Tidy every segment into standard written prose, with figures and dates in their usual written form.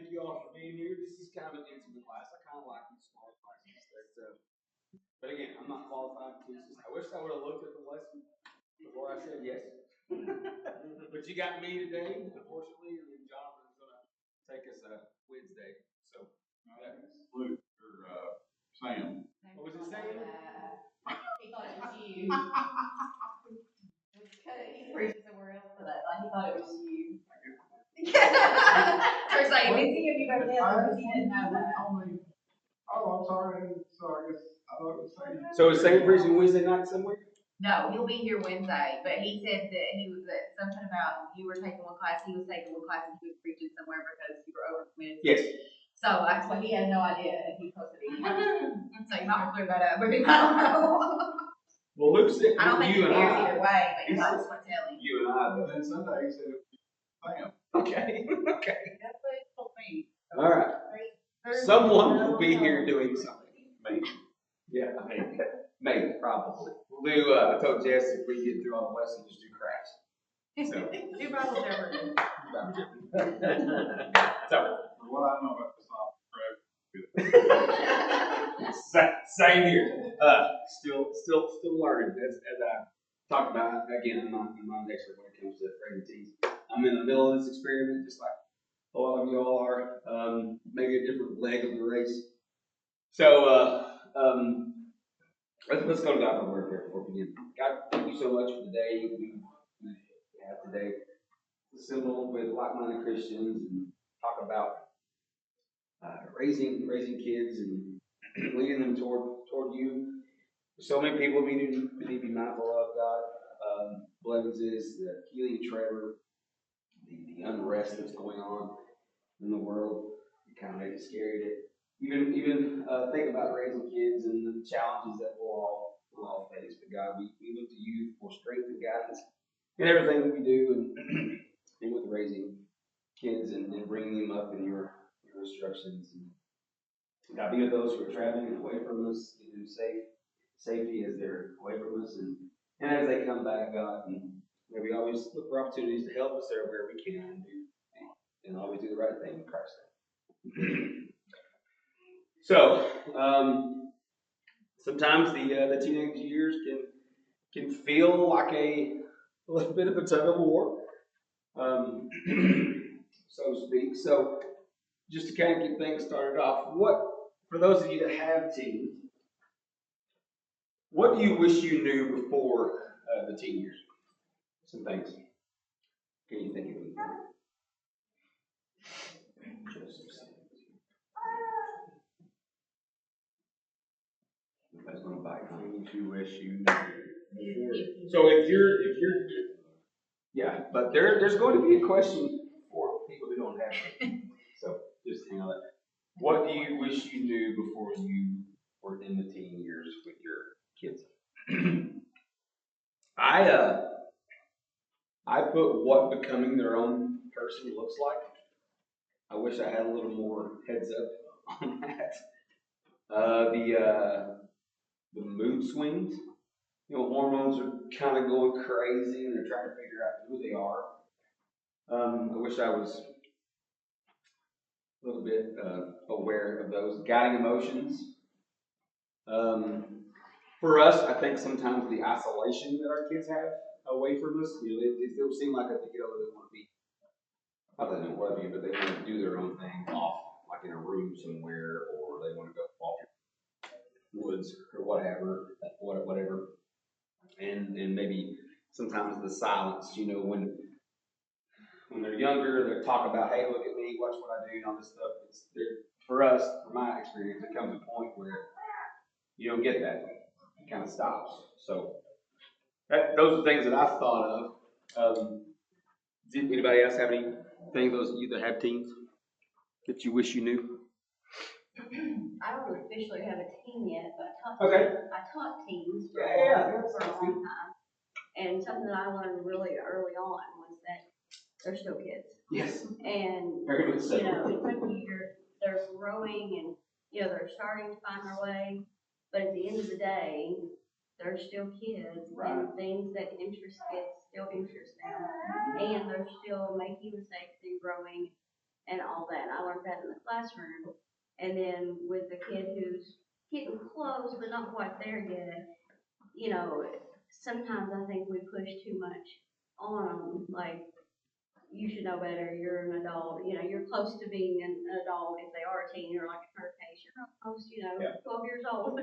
thank you all for being here. This is kind of an intimate class. I kind of like these smaller classes. But again, I'm not qualified to teach this. I wish I would have looked at the lesson before I said yes. But you got me today, unfortunately, and then Jonathan's going to take us Wednesday. So, Luke or Sam. What was it saying? He thought it was you. He's preaching somewhere else for that. Like he thought it was you. For saying we see you back there because he didn't know that. I'm sorry. So I guess I thought it was Sam. So is Sam preaching Wednesday night somewhere? No, he'll be here Wednesday, but he said that something about you were taking one class, he was taking one class and he was preaching somewhere because you were overcommitted. Yes. So he had no idea if he posted it. So you might want to clear that up, but I don't know. Well, Luke said I don't think you he and cares I. either way, but you might just want to tell him. You and I. But then Sunday he said it was Sam. Okay. Okay. That's what he told me. All right. Someone will be here doing something. Maybe. Yeah, maybe, probably. We'll do, I told Jess if we get through all the lessons, just do crafts. So. Do Bible Jeopardy. So. For what I know about the soft Same here. Still learning. As I talked about, again, I'm not an expert when it comes to raising teens. I'm in the middle of this experiment, just like a lot of you all are. Maybe a different leg of the race. So, let's go to God for word here before we begin. God, thank you so much for the day we have today. Assemble with like-minded Christians and talk about raising kids and leading them toward you. There's so many people we need to be mindful of, God. Blevins is the Keely and Trevor, the unrest that's going on in the world. It kind of makes it scary to even think about raising kids and the challenges that we'll all face. But God, we look to you for strength and guidance in everything that we do and with raising kids and bringing them up in your instructions. And God, be with those who are traveling away from us, give them safety as they're away from us, and as they come back, God, and may we always look for opportunities to help us there where we can and always do the right thing in Christ's name. So, sometimes the teenage years can feel like a little bit of a tug of war, so to speak. So, just to kind of get things started off, for those of you that have teens, what do you wish you knew before the teen years? Some things. Can you think of anything? Nobody's going to bite me. You wish you knew. So if you're, yeah, but there's going to be a question for people who don't have it. So just hang on that. What do you wish you knew before you were in the teen years with your kids? I put what becoming their own person looks like. I wish I had a little more heads up on that. The mood swings. Hormones are kind of going crazy and they're trying to figure out who they are. I wish I was a little bit aware of those guiding emotions. For us, I think sometimes the isolation that our kids have away from us, they still seem like as they get older, they want to be, not that they don't love you, but they want to do their own thing off, like in a room somewhere, or they want to go walk in the woods or whatever. And maybe sometimes the silence, when they're younger, they talk about, hey, look at me, watch what I do, and all this stuff. For us, from my experience, there comes a point where you don't get that. It kind of stops. So those are things that I've thought of. Did anybody else have anything, those of you that have teens, that you wish you knew? I don't officially have a teen yet, but I taught teens for a long time. And something that I learned really early on was that they're still kids. Yes. And, Very good. they're growing and, they're starting to find their way. But at the end of the day, they're still kids. Right. And things that interest kids still interest them. And they're still making mistakes and growing. and all that. I learned that in the classroom. And then with the kid who's getting close, but not quite there yet, you know, sometimes I think we push too much on them, like, you should know better, you're an adult, you know, you're close to being an adult. If they are a teen, you're like in her case, you're almost, you know, Yeah. 12 years old.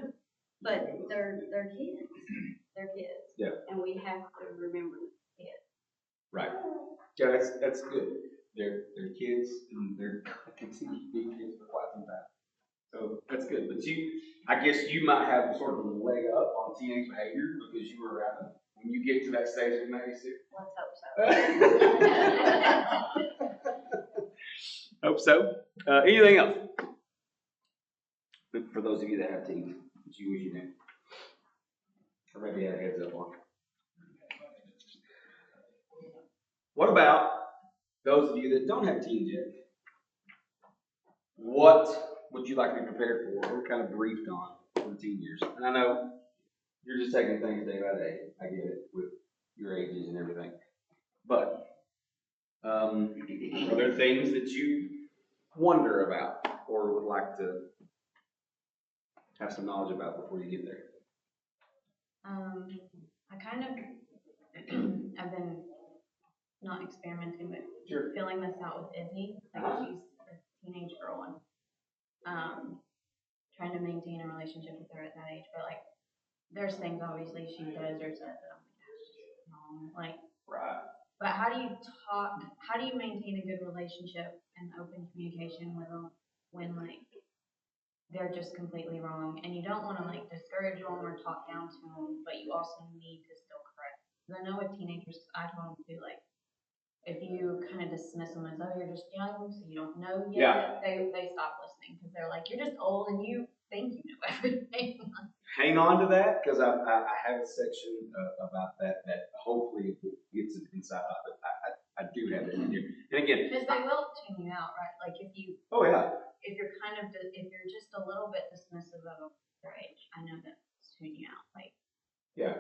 But they're kids, they're kids. Yeah. And we have to remember kids. Right. Yeah, that's good. They're kids, and they're gonna continue to be kids for quite some time. So that's good. But I guess you might have sort of a leg up on teenage behavior because you were around them. When you get to that stage of '96. Let's hope so. Hope so. Anything else? For those of you that have teens, that you wish you knew. Or maybe had a heads up on. What about those of you that don't have teens yet? What would you like to be prepared for? We're kind of briefed on for the teen years. And I know you're just taking things day by day. I get it with your ages and everything. But are there things that you wonder about or would like to have some knowledge about before you get there? I kind of, I've been not experimenting, but Sure. filling this out with Izzy. Like she's a teenage girl and trying to maintain a relationship with her at that age. But like, there's things obviously she does or says that I'm like, that's just wrong. Like, Right. but how do you talk? How do you maintain a good relationship and open communication with them when like they're just completely wrong, and you don't want to like discourage them or talk down to them, but you also need to still correct. Because I know with teenagers, I told them too, like if you kind of dismiss them as oh you're just young, so you don't know yet, they stop listening because they're like you're just old and you think you know everything. Hang on to that because I have a section about that hopefully gets an insight out. But I do have it in here. And again, Because they will tune you out, right? Like if you. Oh yeah. If you're kind of if you're just a little bit dismissive of their age, I know that's tune you out. Like. Yeah.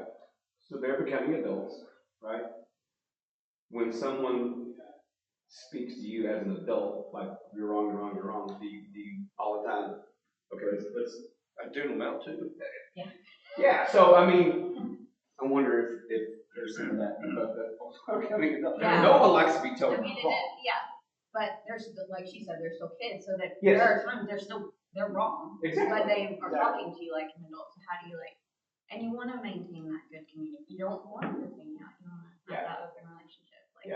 So they're becoming adults, right? When someone speaks to you as an adult, like you're wrong, do you all the time? Okay, let's I tune them out too. Yeah. Yeah. So I mean, I wonder if there's some of that about that. Yeah. No one likes to be told. I mean, yeah. But there's like she said, they're still kids, so that Yes. there are times they're wrong. Exactly. But they are talking to you like an adult. So how do you like? And you want to maintain that good community. You don't want to tune out. You want to have that open relationship. Like,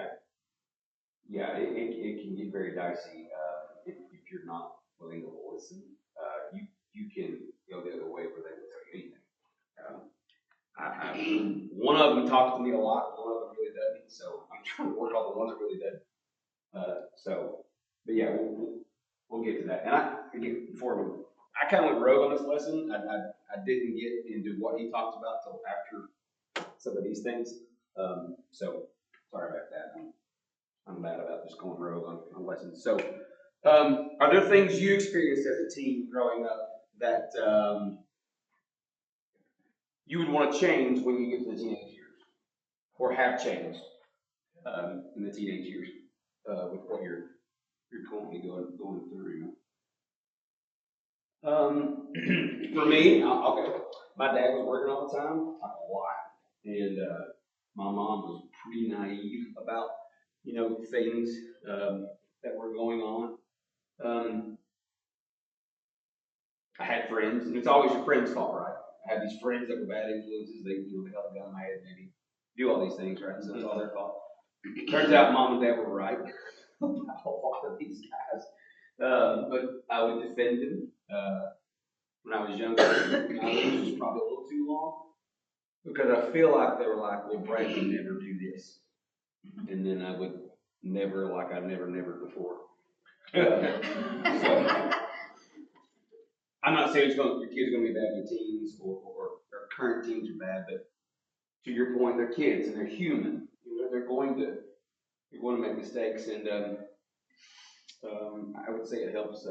Yeah, it can get very dicey if you're not willing to listen. You can go the other way where they won't tell you anything. One of them talks to me a lot, one of them really doesn't. So I'm trying to work on the one that really doesn't. But yeah, we'll get to that. And I kind of went rogue on this lesson. I didn't get into what he talked about till after some of these things. So sorry about that. I'm bad about just going rogue on lessons. So, are there things you experienced as a teen growing up that you would want to change when you get to the teenage years, or have changed in the teenage years with what you're currently going through? For me, I'll go. My dad was working all the time, a lot, and my mom was pretty naive about things that were going on. I had friends, and it's always your friends' fault, right? I had these friends that were bad influences. They held a gun in my head, maybe do all these things, right? So it's all their fault. Turns out mom and dad were right about a lot of these guys. But I would defend them. When I was younger, it was probably a little too long. Because I feel like they were like, well, Brad would never do this. And then I would never, like I've never before. I'm not saying your kids are going to be bad in teens or current teens are bad, but to your point, they're kids and they're human. They're going to make mistakes, and I would say it helps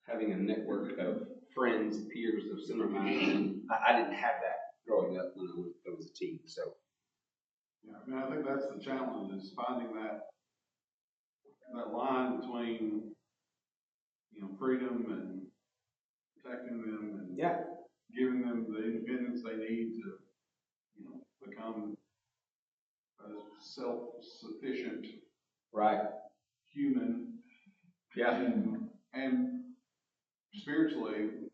having a network of friends, peers of similar minds. And I didn't have that growing up when I was a teen. So yeah, I mean, I think that's the challenge is finding that that line between, you know, freedom and protecting them and Yeah. giving them the independence they need to, you know, become a self-sufficient Right. human. Yeah. And spiritually,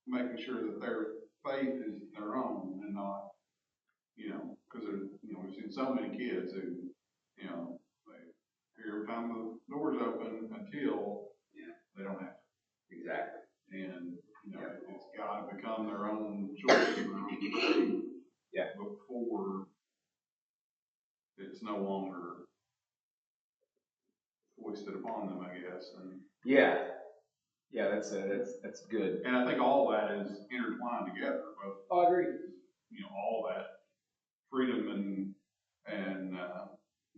making sure that their faith is their own and not, you know, because there's, you know, we've seen so many kids who, you know, every time the door's open until they don't have to. Exactly. And, you know, it's got to become their own choice, their own faith. Yeah. Before it's no longer foisted upon them, I guess. And Yeah. Yeah, that's good. And I think all that is intertwined together. Both, I agree. you know, all that freedom and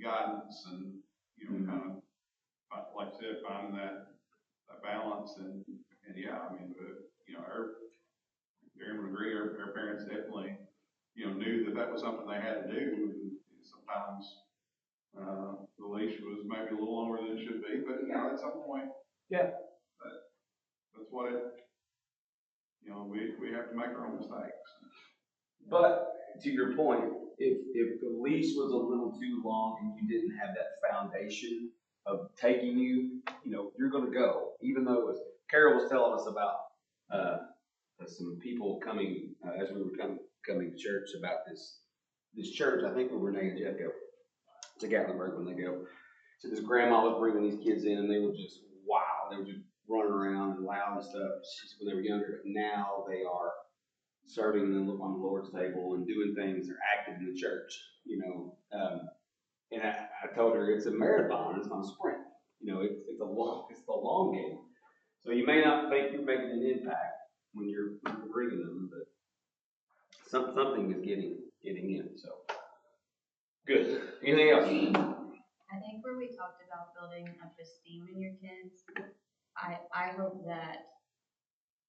guidance and, you know, kind of, like I said, finding that balance and yeah, I mean, you know, Darren would agree, our parents definitely, you know, knew that was something they had to do, and sometimes the leash was maybe a little longer than it should be, but you know, at some point, that's what it, you know, we have to make our own mistakes. But to your point, if the leash was a little too long and you didn't have that foundation of taking you, you know, you're going to go. Even though it was, Carol was telling us about some people coming as we were coming to church about this church. I think when Renee and Jeff go to Gatlinburg when they go. So this grandma was bringing these kids in, and they were just wow. They were just running around and loud and stuff when they were younger. But now they are serving them on the Lord's table and doing things. They're active in the church, you know. And I told her it's a marathon. It's not a sprint. You know, it's the long game. So you may not think you're making an impact when you're bringing them, but something is getting in. So good. Anything else? I think where we talked about building up esteem in your kids, I hope that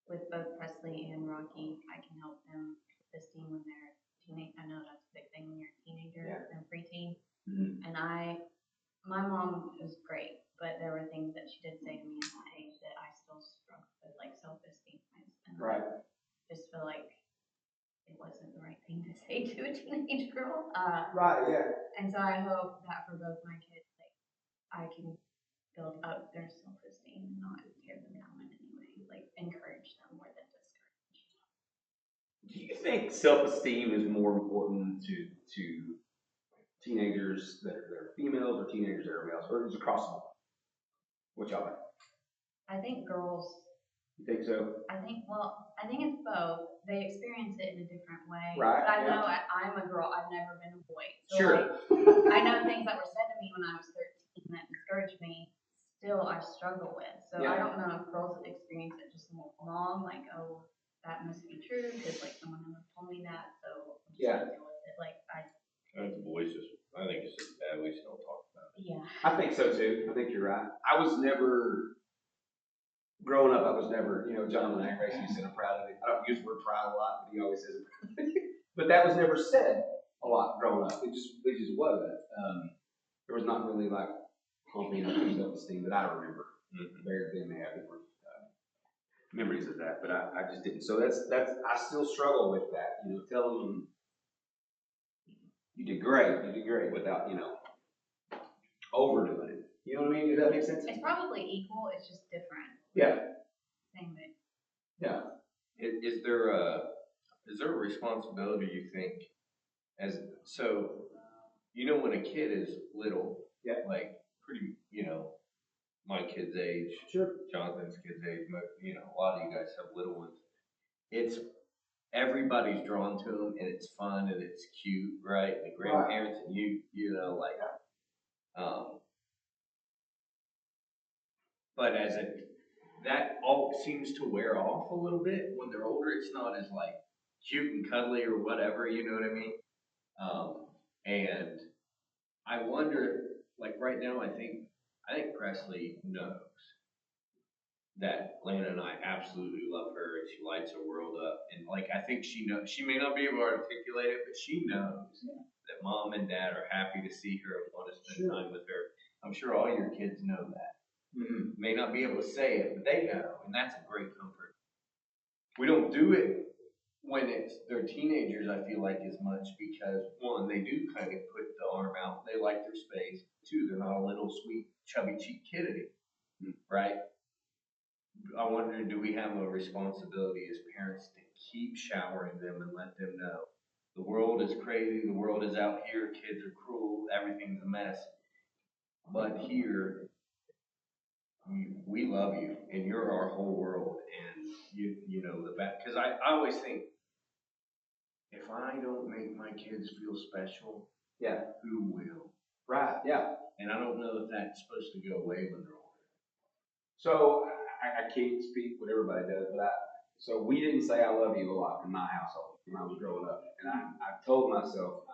with both Presley and Rocky, I can help them with esteem when they're teenage. I know that's a big thing when you're a teenager and preteen. Mm-hmm. And my mom was great, but there were things that she did say to me at that age that I still struggle with, like self-esteem. And right. I just feel like it wasn't the right thing to say to a teenage girl. Right, yeah. And so I hope that for both my kids, like, I can build up their self-esteem and not tear them down in any way, like encourage them more than discourage. Do you think self-esteem is more important to teenagers that are females or teenagers that are males, or is it across the board? What y'all think? I think girls. You think so? I think it's both. They experience it in a different way. Right. But I know I'm a girl. I've never been a boy. So sure. Like, I know things that were said to me when I was 13 that discouraged me. Still, I struggle with. So I don't know if girls have experienced it just more long. Like, oh, that must be true because like someone else told me that. So I'm just gonna deal with it. Like I think the boys I think it's just bad we just don't talk about it. Yeah. I think so too. I think you're right. I was never, growing up, you know, John and I raised you said I'm proud of it. I don't use the word proud a lot, but he always says it. But that was never said a lot growing up. It just wasn't. There was not really like pumping up your self-esteem that I remember. Very good may have different memories of that, but I just didn't. So that's I still struggle with that. You know, telling them you did great without, you know, overdoing it. You know what I mean? Does that make sense? It's probably equal. It's just different. Yeah. Same thing. Yeah. Is there a responsibility you think so you know when a kid is little, like pretty, you know, my kid's age, sure, Jonathan's kid's age, you know, a lot of you guys have little ones. It's everybody's drawn to them and it's fun and it's cute, right? The grandparents and you know, like, but that all seems to wear off a little bit when they're older. It's not as like cute and cuddly or whatever, you know what I mean? And I wonder, like right now, I think Presley knows that Lana and I absolutely love her and she lights her world up. And like, I think she knows, she may not be able to articulate it, but she knows that mom and dad are happy to see her and want to spend time with her. I'm sure all your kids know that. Mhm. May not be able to say it, but they know, and that's a great comfort. We don't do it when they're teenagers, I feel like, as much because one, they do kind of put the arm out, they like their space. Two, they're not a little sweet, chubby cheek kid anymore, right? I wonder, do we have a responsibility as parents to keep showering them and let them know the world is crazy, the world is out here, kids are cruel, everything's a mess. But here, we love you, and you're our whole world, and you know the back. Because I always think, if I don't make my kids feel special, Yeah. who will? Right, yeah. And I don't know if that's supposed to go away when they're older. So I can't speak what everybody does, but so we didn't say I love you a lot in my household when I was growing up. And I told myself,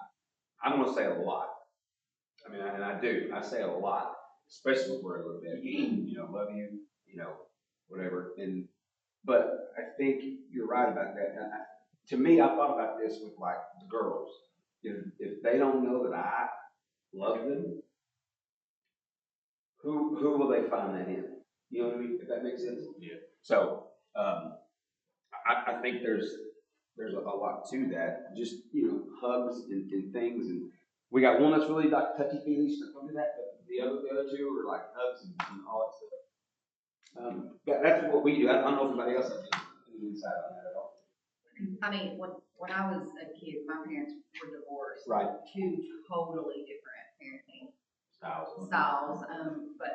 I'm going to say a lot. I mean, and I do. I say a lot, especially where I live at. You know, love you, you know, whatever. But I think you're right about that. And to me, I thought about this with like the girls. If they don't know that I love them, who will they find that in? You know what I mean? If that makes sense. Yeah. So I think there's a lot to that. Just hugs and things, and we got one that's really like touchy feely stuff under that, but the other two are like hugs and all that stuff. That's what we do. I don't know if anybody else has any insight on that at all. I mean, when I was a kid, my parents were divorced. Right. Two totally different parenting Styles. but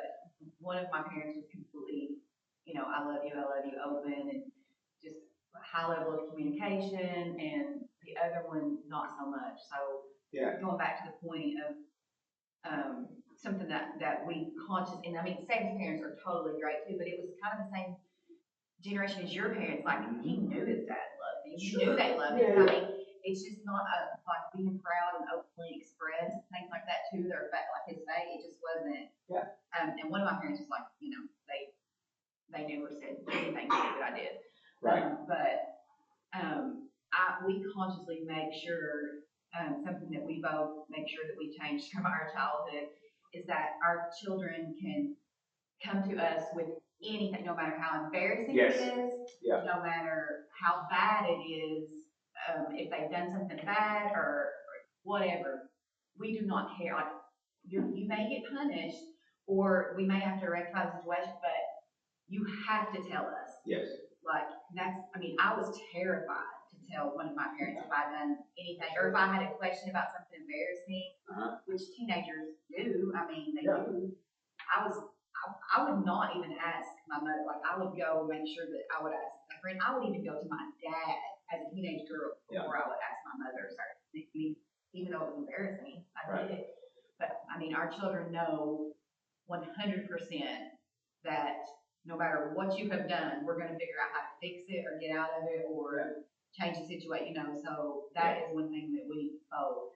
one of my parents was completely, I love you, open, and just a high level of communication, and the other one, not so much. So Yeah. going back to the point of something that we conscious, and I mean, Sam's parents are totally great too, but it was kind of the same generation as your parents. Like, he knew his dad loved him. He knew they loved him. Yeah. I mean, it's just not like being proud and openly expressed, things like that to their face, like his face. It just wasn't. Yeah. And one of my parents was like, they never said anything that I did. Right. We consciously make sure, something that we both make sure that we change from our childhood is that our children can come to us with anything, no matter how embarrassing Yes. it is, Yeah. no matter how bad it is, if they've done something bad or whatever. We do not care. Like, you may get punished, or we may have to rectify the situation, but you have to tell us. Yes. Like, I was terrified to tell one of my parents if I'd done anything, or if I had a question about something embarrassing, which teenagers do. I mean, they do. I would not even ask my mother. Like, I would go make sure that I would ask a friend. I would even go to my dad as a teenage girl before I would ask my mother certain things, even though it was embarrassing. I did it. But I mean, our children know 100% that no matter what you have done, we're going to figure out how to fix it or get out of it or change the situation. So that is one thing that we both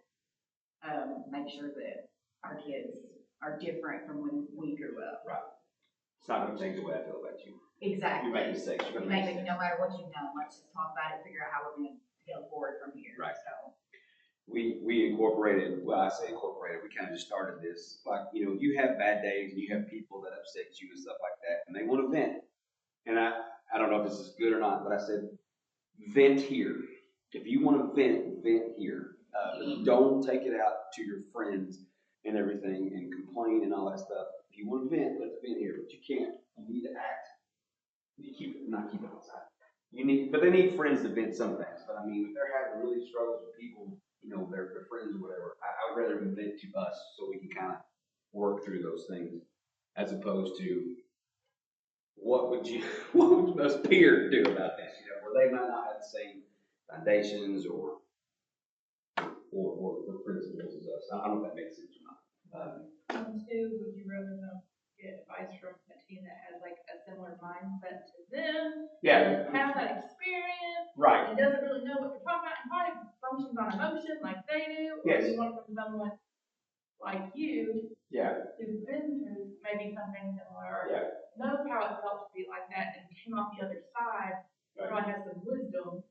make sure that our kids are different from when we grew up. Right. It's not going to change the way I feel about you. Exactly. You make mistakes. You're going to make mistakes. No matter what you've done, let's just talk about it, figure out how we're going to go forward from here. Right. So. We incorporated, well, I say incorporated, we kind of just started this, like, you have bad days and you have people that upset you and stuff like that, and they want to vent. And I don't know if this is good or not, but I said, vent here. If you want to vent here. Don't take it out to your friends and everything and complain and all that stuff. If you want to vent, let's vent here, but you can't. You need to act. You not keep it outside. But they need friends to vent some things. But I mean, if they're having really struggles with people, their friends or whatever, I would rather them vent to us so we can kind of work through those things, as opposed to what would most peers do about this? Where they might not have the same foundations or principles as us. I don't know if that makes sense or not. Two, would you rather them get advice from a team that has like a similar mindset to them? Yeah. Have that experience. Right. And doesn't really know what they're talking about and probably functions on emotion like they do. Yes. Or you want from someone like you. Yeah. Who's been through maybe something similar. Yeah. Knows how it felt to be like that and came off the other side. Right. Probably has some wisdom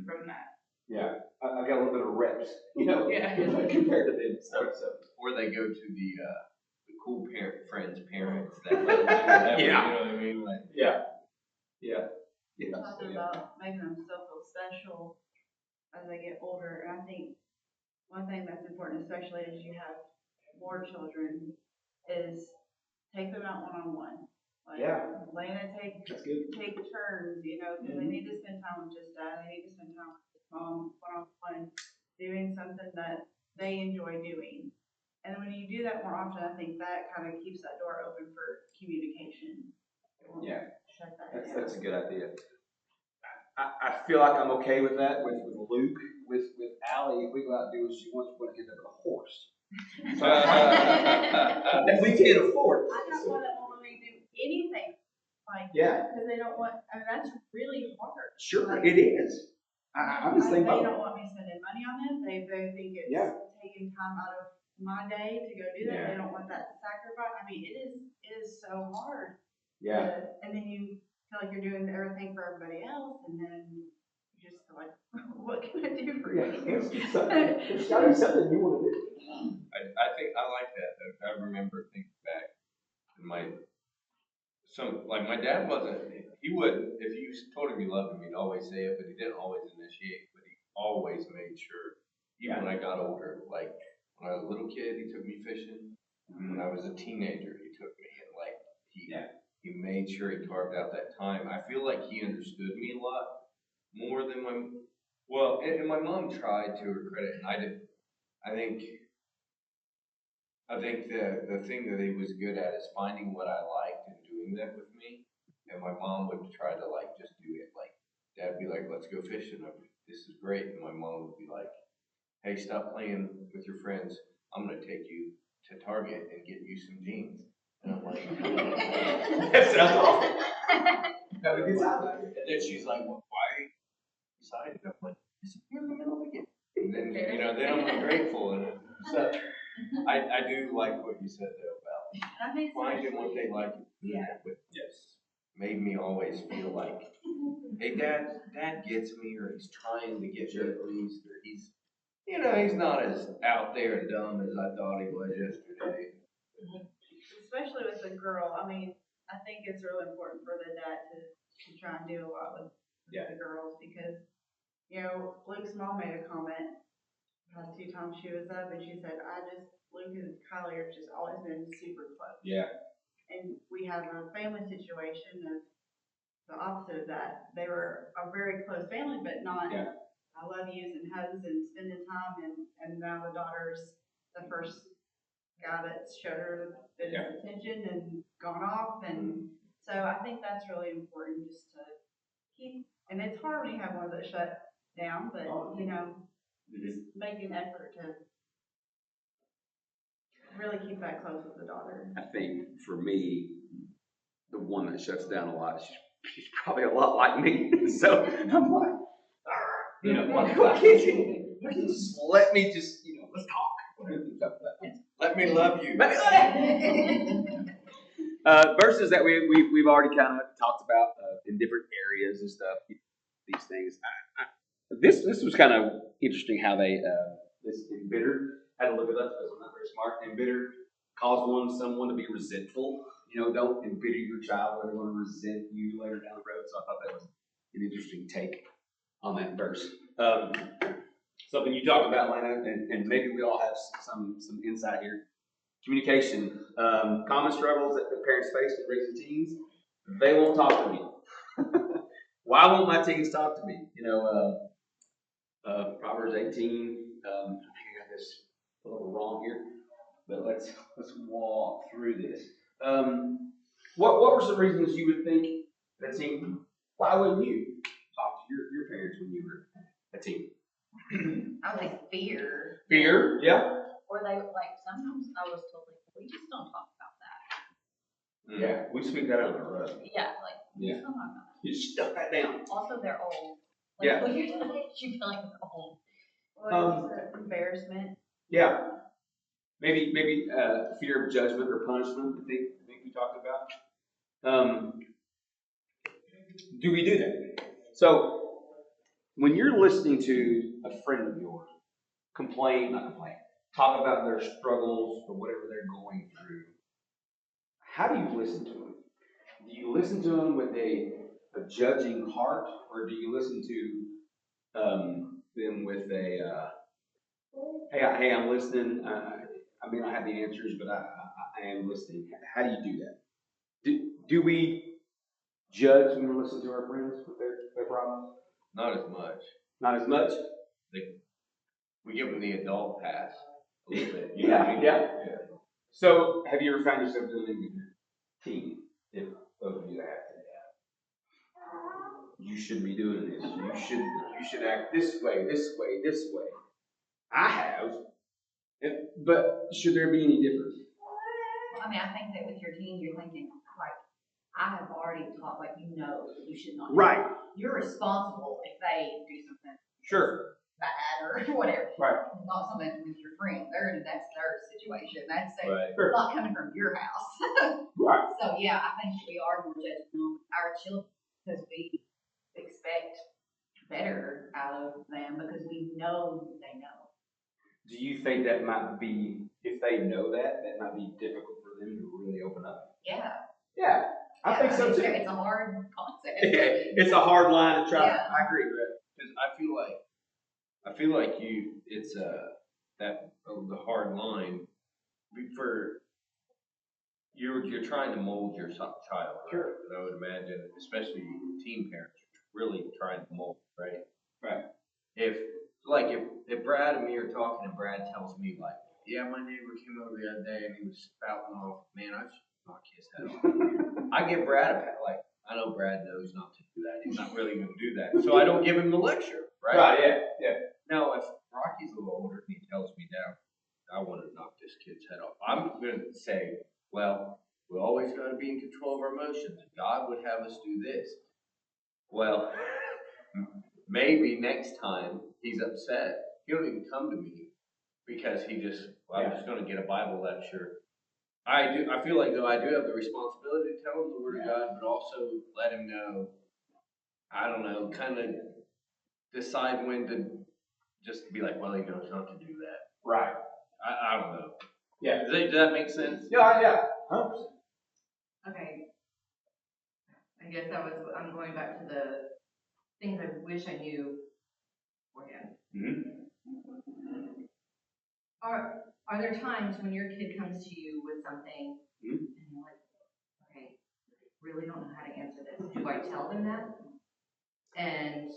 from that. Yeah. I got a little bit of reps, Yeah. compared to them. So. Or they go to the cool friends' parents that let them do whatever, you Yeah. know what I mean? Like, Yeah. Yeah. Talking about making them still feel special as they get older, and I think one thing that's important, especially as you have more children, is take them out one-on-one. Like, Yeah. Lana, take That's good. turns, you know, because they need to spend time with just dad, they need to spend time with mom, one-on-one, doing something that they enjoy doing. And when you do that more often, I think that kind of keeps that door open for communication. It won't Yeah. shut that That's, down. that's a good idea. I feel like I'm okay with that with Luke. With Allie, if we go out and do what she wants, we're going to end up with a horse. That we can't afford. I don't want to only do anything like Yeah. that, because they don't want, I mean, that's really hard. Sure, it is. I'm just thinking They about don't want me spending money on it, they think it's Yeah. taking time out of my day to go do that, Yeah. they don't want that sacrifice, I mean, it is so hard. Yeah. And then you feel like you're doing everything for everybody else, and then you just feel like, what can I do for you? It's got to be something you want to do. I think I like that. I remember thinking back in my dad he would, if you told him you loved him, he'd always say it, but he didn't always initiate, but he always made sure, even when I got older, like when I was a little kid, he took me fishing. When I was a teenager, he took me, and like, he made sure he carved out that time. I feel like he understood me a lot more than and my mom tried, to her credit, and I didn't. I think the thing that he was good at is finding what I liked and doing that with me. And my mom would try to like just do it. Like Dad'd be like, "Let's go fishing. This is great." And my mom would be like, "Hey, stop playing with your friends. I'm gonna take you to Target and get you some jeans." And I'm like, That sounds awesome. That would be sound. and then she's like, "Well, why are you excited?" I'm like, "You're in the middle of it." And then then I'm ungrateful, and so I do like what you said though about That makes finding what they like. Yes, made me always feel like, hey, Dad gets me, or he's trying to get me at least, or he's not as out there and dumb as I thought he was yesterday. Especially with a girl, I mean, I think it's really important for the dad to try and do a lot with the girls, because, Luke's mom made a comment past 2 times she was up, and she said, Luke and Kylie have just always been super close. Yeah. And we have a family situation of the opposite of that. They were a very close family, but not I love yous and hugs and spending time, and now the daughter's the first guy that's showed her a bit of attention and gone off, and so I think that's really important, just to keep, and it's hard when you have one that shut down, but just make an effort to really keep that close with the daughter. I think for me, the one that shuts down a lot, she's probably a lot like me. So I'm like, why can't you just let me just, let's talk. Let me love you. Verses that we've already kind of talked about in different areas and stuff. These things. This was kind of interesting how they this embittered. Had to look it up because I'm not very smart. Embitter cause someone to be resentful. Don't embitter your child, or they're going to resent you later down the road. So I thought that was an interesting take on that verse. Something you talked about, Lana, and maybe we all have some insight here. Communication, common struggles that the parents face in raising teens. They won't talk to me. Why won't my teens talk to me? Proverbs 18. I think I got this a little wrong here, but let's walk through this. What were some reasons you would think that teen? Why wouldn't you talk to your parents when you were a teen? I would like fear. Fear, yeah. Or they sometimes I was told we just don't talk about that. Yeah, we speak that on the road. Yeah, we just don't talk about that. You stuff that down. Also, they're old. Yeah. When you're teenage, you feel like they're old. Well, it's embarrassment. Yeah. Maybe fear of judgment or punishment. I think we talked about. Do we do that? So when you're listening to a friend of yours not complain, talk about their struggles or whatever they're going through, how do you listen to them? Do you listen to them with a judging heart, or do you listen to them with a hey, I'm listening. I may not have the answers, but I am listening. How do you do that? Do we judge when we listen to our friends with their problems? Not as much. Not as much. We give them the adult pass a little bit. You know what I mean? Yeah. So, have you ever found yourself doing it with your team? If both of you have to. You shouldn't be doing this. You should act this way, this way, this way. I have. But should there be any difference? I mean, I think that with your team, you're thinking, like, I have already taught, like, you know, that you should not. do Right. that. You're responsible if they do something Sure. bad or whatever. Right. Not something with your friend. That's their situation. That's Right. Sure. not coming from your house. Right. So, yeah, I think we are more judgmental with our children because we expect better out of them because we know they know. Do you think that might be, if they know that might be difficult for them to really open up? Yeah. Yeah, I think so too. It's a hard concept. It's a hard line to try. Yeah. I agree with that. Because I feel like it's the hard line for you're trying to mold your child, right? Sure. And I would imagine, especially teen parents, are really trying to mold, right? Right. If Brad and me are talking and Brad tells me like, yeah, my neighbor came over the other day and he was spouting off, man, I should knock his head off. I give Brad a pat, like, I know Brad knows not to do that. He's not really going to do that. So I don't give him the lecture, right? Right, yeah. Now, if Rocky's a little older and he tells me down, I want to knock this kid's head off, I'm going to say, well, we always got to be in control of our emotions. God would have us do this. Well, maybe next time he's upset, he don't even come to me because I'm just going to get a Bible lecture. I feel like though I do have the responsibility to tell him the Word of God, but also let him know, I don't know, kind of decide when to just be like, well, he knows not to do that. Right. I don't know. Yeah. Does that make sense? Yeah. 100%. Okay. I guess I'm going back to the things I wish I knew beforehand. Mm-hmm. Are there times when your kid comes to you with something Mhm. and you're like, okay, I really don't know how to answer this. Do I tell them that? And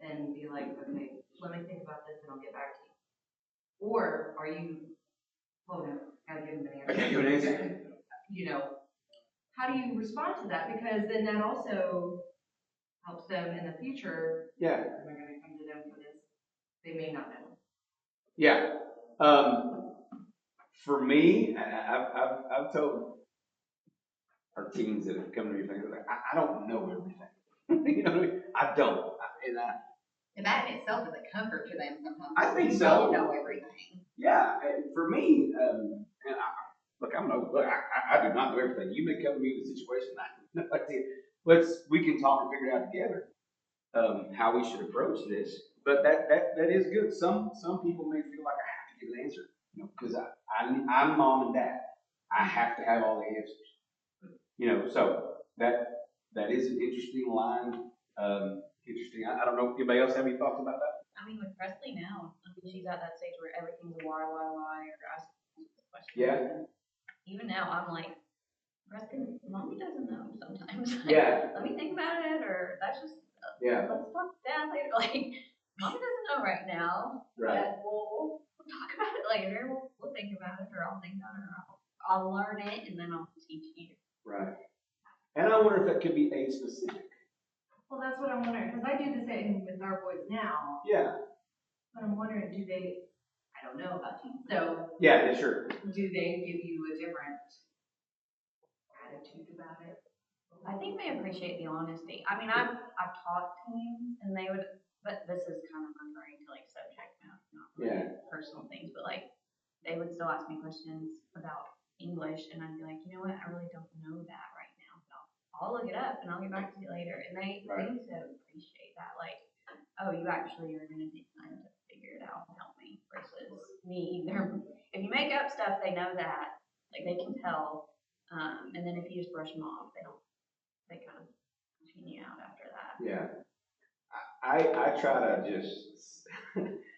then be like, okay, let me think about this and I'll get back to you. Or are you, hold on, gotta give them an answer. I gotta give an answer. You know, how do you respond to that? Because then that also helps them in the future. Yeah. Am I gonna come to them for this? They may not know. Yeah. For me, I've told our teens that have come to me thinking like, I don't know everything. You know what I mean? I don't. And that in itself is a comfort to them sometimes. I think You so. don't know everything. Yeah. And for me, and I do not know everything. You may come to me with a situation I have no idea. We can talk and figure it out together. How we should approach this, but that is good. Some people may feel like I have to give an answer, you know, because I'm mom and dad. I have to have all the answers, you know. So that is an interesting line. Interesting. I don't know. Anybody else have any thoughts about that? I mean, with Presley now, I mean, she's at that stage where everything's a why, or asking questions. Yeah. And even now, I'm like, Presley, mommy doesn't know sometimes. Yeah. Let me think about it, or that's just, Yeah. let's talk to dad later. Like, mommy doesn't know right now. Right. But we'll talk about it later. We'll think about it, or I'll think about it, or I'll learn it, and then I'll teach you. Right. And I wonder if that could be age specific. Well, that's what I'm wondering, because I do the same with our boys now, Yeah. but I'm wondering, I don't know about you, so Yeah. Sure. do they give you a different attitude about it? I think they appreciate the honesty. I mean, I've taught teens, and they would, but this is kind of referring to like subject matter, not really personal things, but like they would still ask me questions about English, and I'd be like, you know what, I really don't know that right now, but I'll look it up and I'll get back to you later. And they seem to appreciate that, like, oh, you actually are gonna take time to figure it out and help me, versus me. If you make up stuff, they know that, like they can tell. And then if you just brush them off, they kind of continue out after that. Yeah. I try to just,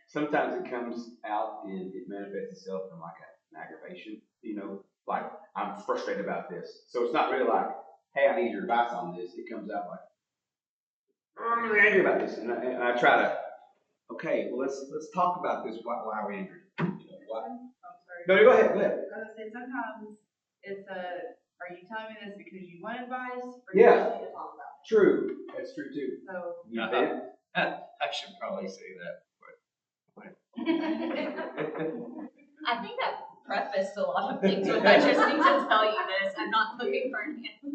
sometimes it comes out and it manifests itself in like an aggravation, like I'm frustrated about this. So it's not really like, hey, I need your advice on this. It comes out like, I'm really angry about this. And I try to, okay, well, let's talk about this. Why are we angry? Why? I'm sorry. No, go ahead. I was gonna say, sometimes it's are you telling me this because you want advice, or you Yeah. just need to talk about True. That's true too. it? So, You bet. I should probably say that. I think that prefaced a lot of things with I just need to tell you this. I'm not looking for an answer.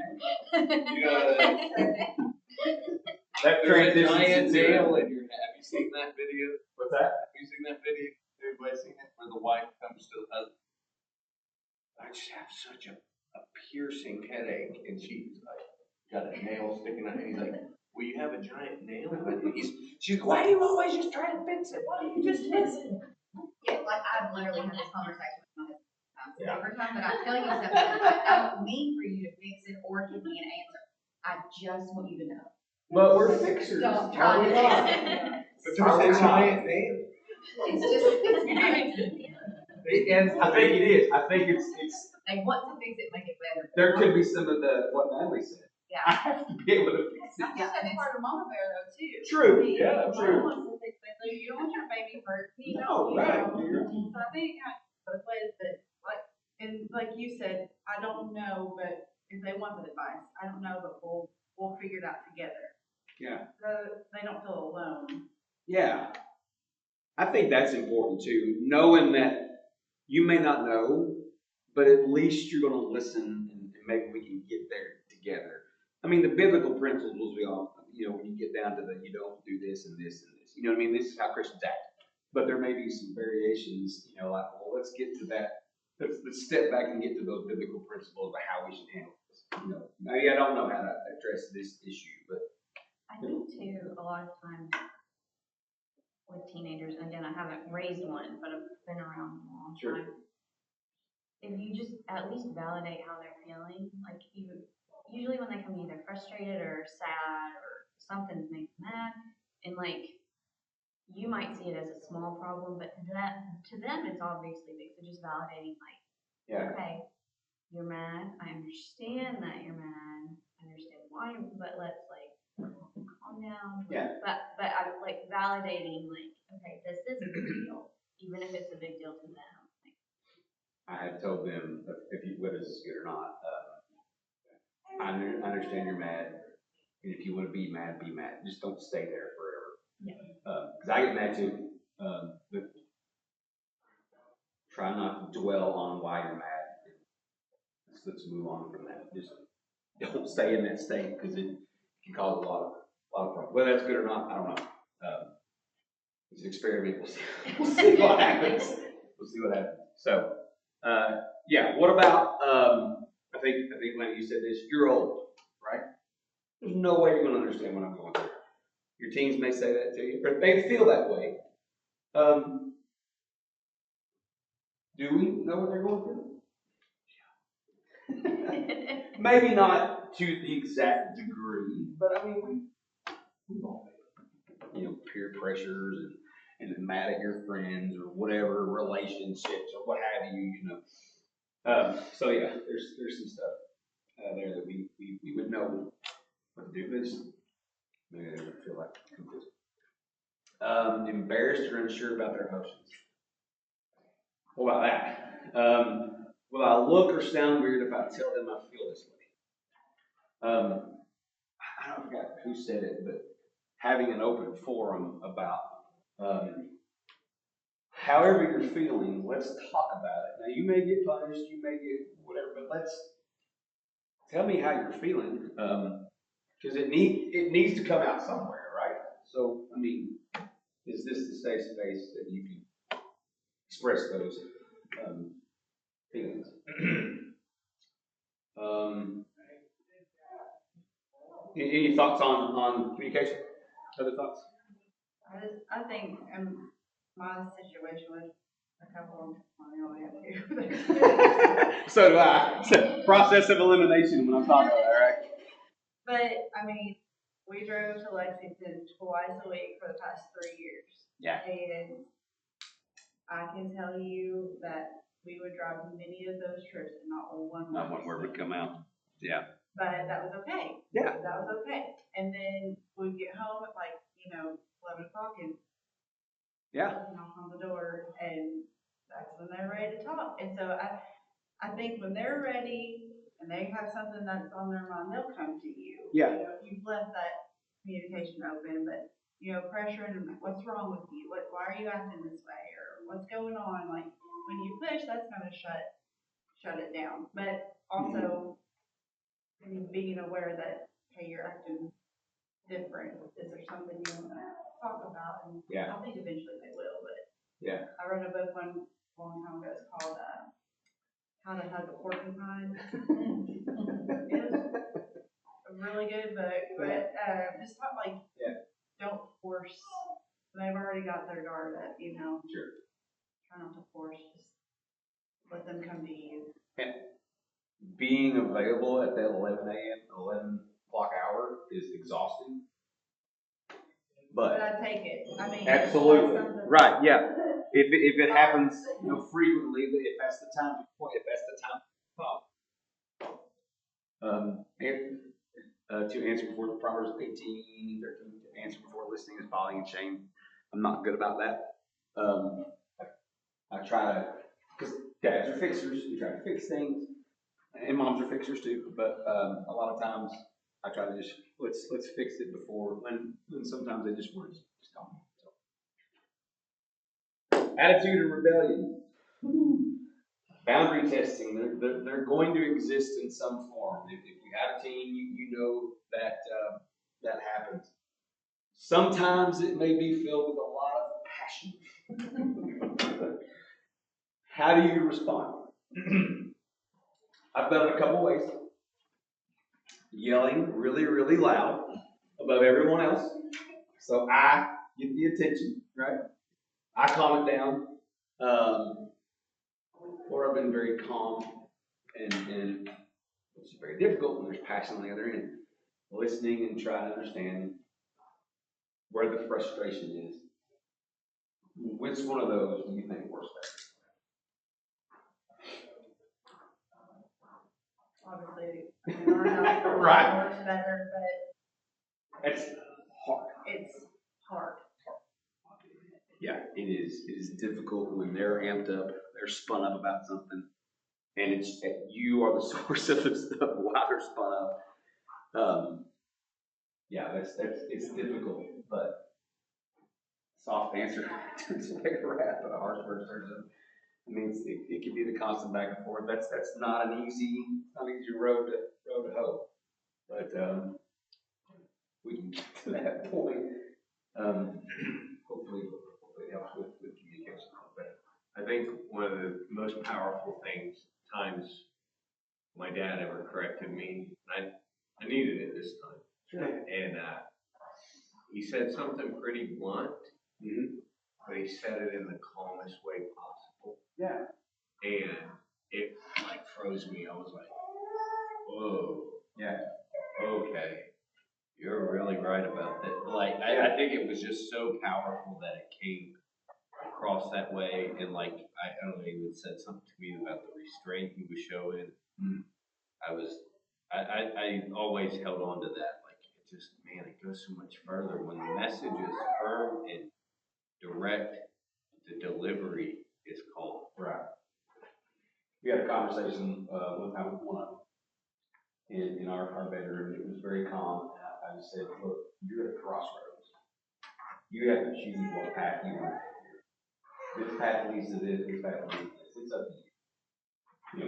That There's a transitions giant into nail in your head. Have you seen that video? What's that? Have you seen that video? Everybody seen it? Where the wife comes to the husband. I just have such a piercing headache, and she's like, got a nail sticking out, and he's like, well, you have a giant nail? And she's like, why do you always just try to fix it? Why don't you just listen? Yeah, like I've literally had this conversation with my husband Yeah. over time, but I tell you something, I don't mean for you to fix it or give me an answer. I just want you to know. But we're fixers. Don't Are we try to not? fix it. But there's a giant nail. It's just, And I think it is. I think it's they want to fix it, make it better. there could be some of what Natalie said. Yeah. I have to be able to fix I it. think that's part of Mama Bear though too. True. Yeah, true. Mama wants to fix it, like, you don't want your baby hurt. No, right. So I think it kind of both ways, but like you said, I don't know, but if they want the advice, I don't know, but we'll figure it out together. Yeah. So they don't feel alone. Yeah. I think that's important too. Knowing that you may not know, but at least you're going to listen and maybe we can get there together. I mean, the biblical principles we all, when you get down to you don't do this and this and this. You know what I mean? This is how Christians act. But there may be some variations, like, well, let's get to that. Let's step back and get to those biblical principles about how we should handle this. Maybe I don't know how to address this issue, but I think too, a lot of times with teenagers, and again, I haven't raised one, but I've been around a long Sure. time. If you just at least validate how they're feeling, like usually when they come either frustrated or sad or something's making them mad, and like you might see it as a small problem, but to them it's obviously big. So just validating, like, yeah. okay, you're mad. I understand that you're mad. I understand why, but let's like calm down. Yeah. But I like validating, like, okay, this is a big deal, even if it's a big deal to them. Like, I had told them whether this is good or not. I understand you're mad, and if you want to be mad, be mad. Just don't stay there forever. Yeah. Because I get mad too. But try not to dwell on why you're mad. Let's move on from that. Just don't stay in that state because it can cause a lot of problems. Whether that's good or not, I don't know. It's an experiment. We'll see what happens. So, yeah. What about? I think, Lenny, you said this. You're old, right? There's no way you're going to understand what I'm going through. Your teens may say that to you, but they feel that way. Do we know what they're going through? Maybe not to the exact degree, but I mean, we've all been, peer pressures and mad at your friends or whatever, relationships or what have you, So yeah, there's some stuff there that we would know what to do. This maybe they would feel like conclusive. Embarrassed or unsure about their emotions. What about that? Will I look or sound weird if I tell them I feel this way? I forgot who said it, but having an open forum about however you're feeling, let's talk about it. Now, you may get punished, you may get whatever, but let's tell me how you're feeling, because it needs to come out somewhere, right? So, I mean, is this the safe space that you can express those feelings? Any thoughts on communication? Other thoughts? I think in my situation with a couple, I only have two. So do I. So, process of elimination when I'm talking about that, right? But, I mean, we drove to Lexington twice a week for the past 3 years. Yeah. And I can tell you that we would drive many of those trips and not one. Not one word would come out. Yeah. But that was okay. Yeah. That was okay. And then we'd get home at 11 o'clock and knock on the door, and that's when they're ready to talk. And so I think when they're ready and they have something that's on their mind, they'll come to you. Yeah. You know, if you've left that communication open, but, pressuring them, what's wrong with you? Why are you acting this way? Or what's going on? Like, when you push, that's gonna shut it down. But also, being aware that, hey, you're acting different. Is there something you want to talk about? And Yeah. I think eventually they will, but. Yeah. I read a book one long time ago. It's called, How to Hug a Porcupine. It was a really good book, but, just not don't force. They've already got their guard up, Sure. Try not to force, just let them come to you. And being available at that 11 a.m., 11 o'clock hour is exhausting. But I take it. I mean. Absolutely. That's something- Right, yeah. If it happens, frequently, if that's the time, to answer before the Proverbs 18, 13, to answer before listening is folly and shame. I'm not good about that. I try to, because dads are fixers, we try to fix things, and moms are fixers too, but a lot of times I try to just, let's fix it before, when sometimes they just words just come. So. Attitude of rebellion. Boundary testing, they're going to exist in some form. If you have a teen, you know that that happens. Sometimes it may be filled with a lot of passion. How do you respond? I've done it a couple ways. Yelling really, really loud above everyone else. So I get the attention, right? I calm it down. Or I've been very calm and it's very difficult when there's passion on the other end. Listening and trying to understand where the frustration is. Which one of those do you think works better? Obviously, our house Right. works better, but It's hard. it's hard. Yeah, it is. It is difficult when they're amped up, they're spun up about something, and you are the source of the stuff while they're spun up. Yeah, it's difficult, but soft answer turns away wrath, but a harsh word turns up. I mean, it can be the constant back and forth. That's not an easy road to hoe, but we can get to that point. Hopefully it helps with communication. But I think one of the most powerful times my dad ever corrected me, I needed it this time. Sure. And he said something pretty blunt, but he said it in the calmest way possible. Yeah. And it froze me. I was like, whoa. Yeah. Okay. You're really right about that. I think it was just so powerful that it came across that way. And I don't know, he even said something to me about the restraint he was showing. I always held on to that. It goes so much further. When the message is firm and direct, the delivery is calm. Right. We had a conversation one time with one of them in our bedroom. It was very calm. And I just said, look, you're at a crossroads. You have to choose what path you want to take. This path leads to this path leads to this. It's up to you.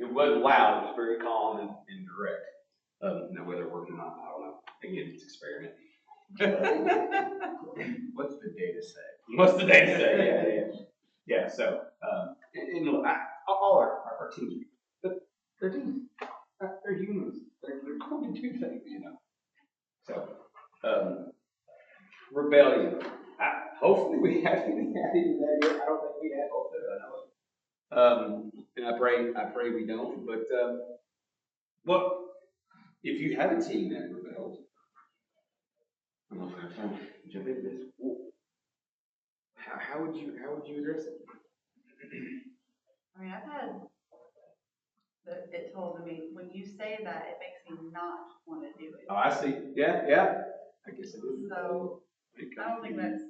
It wasn't loud, it was very calm and direct. Now whether it worked or not, I don't know. Again, it's experiment. What's the data say? What's the data say? Yeah. So, and look, all our teams, they're teams. They're humans. They're going to do things, So, rebellion. Hopefully we haven't had to do that yet. I don't think we have both that I know of. And I pray we don't, but, well, if you have a team that rebels, I'm not gonna jump into this. How would you address it? I mean, I've had it told to me, when you say that, it makes me not want to do it. Oh, I see. Yeah. I guess it is. So, I don't think that's,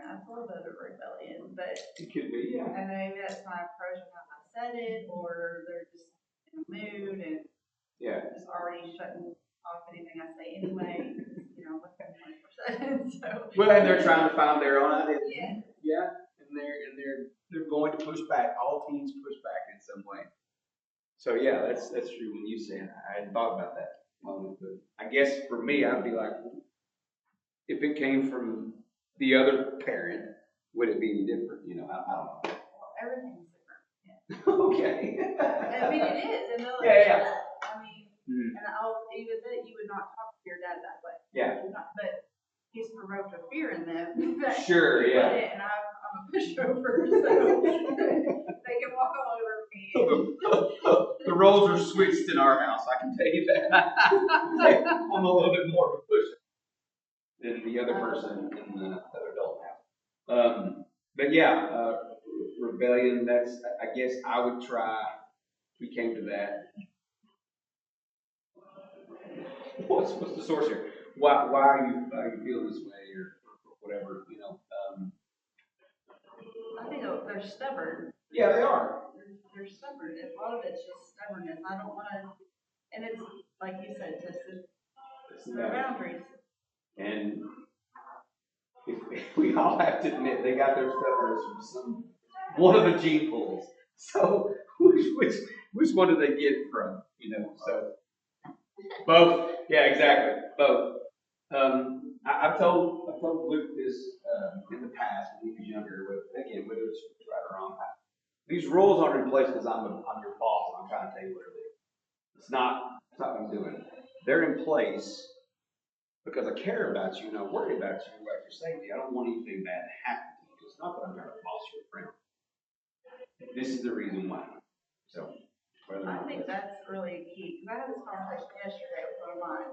that's a little bit of rebellion, but, It could be, yeah. and maybe that's my approach of how I said it, or they're just in a mood and Yeah. just already shutting off anything I say anyway, what's going on, so. Well, and they're trying to find their own identity. Yeah. Yeah. And they're going to push back. All teams push back in some way. So yeah, that's true when you say it. I hadn't thought about that moment, but I guess for me, I'd be like, if it came from the other parent, would it be any different? I don't know. Everything's different. Okay. I mean, it is, and they're like, Yeah. I mean, and I'll even that you would not talk to your dad that way. Yeah. But he's provoked a fear in them. That Sure, yeah. And I'm a pushover, so they can walk all over me. The roles are switched in our house, I can tell you that. I'm a little bit more of a pusher than the other person in the other adult house. But yeah, rebellion, I guess I would try, if we came to that. What's the source here? Why are you feeling this way or whatever, I think they're stubborn. Yeah, they are. They're stubborn. A lot of it's just stubbornness. I don't want to, and it's like you said, to their boundaries. And if we all have to admit they got their stubbornness from one of the gene pools. So which one do they get it from? So both. Yeah, exactly. Both. I've told Luke this in the past when he was younger. Again, whether it's right or wrong, these rules aren't in place because I'm your boss and I'm trying to tell you what to do. It's not what I'm doing. They're in place because I care about you and I worry about you, about your safety. I don't want anything bad to happen to you. It's not that I'm trying to boss you around. This is the reason why. So, I think that's really key, because I had this conversation yesterday with one of mine.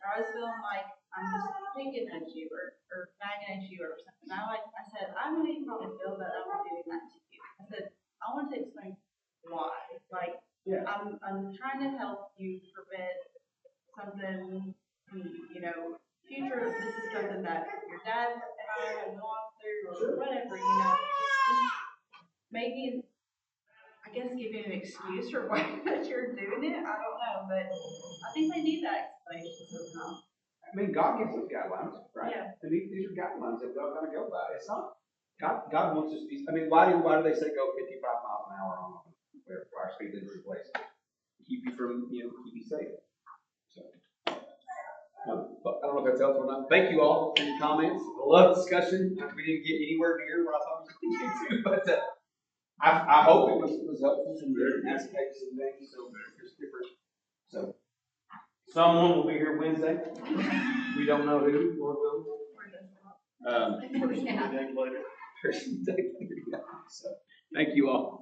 I was feeling like I'm just picking at you or nagging at you or something. I said, I know you probably feel that I'm doing that to you. I said, I want to explain why. Like, yeah. I'm trying to help you prevent something, future, this is something that your dad and I have gone through or whatever, just maybe, I guess, giving an excuse for why that you're doing it. I don't know, but I think they need that explanation somehow. I mean, God gives us guidelines, right? Yeah. And these are guidelines that we're going to go by. It's not, God wants us to be, I mean, why do they say go 55 miles an hour on where our speed limit is placed? Keep you from, keep you safe. So, but I don't know if that's helpful or not. Thank you all for your comments. I love discussion. We didn't get anywhere near where I thought we were going to, but I hope it was helpful from different aspects and things. So there's different. So someone will be here Wednesday. We don't know who or will. Person day later. So thank you all.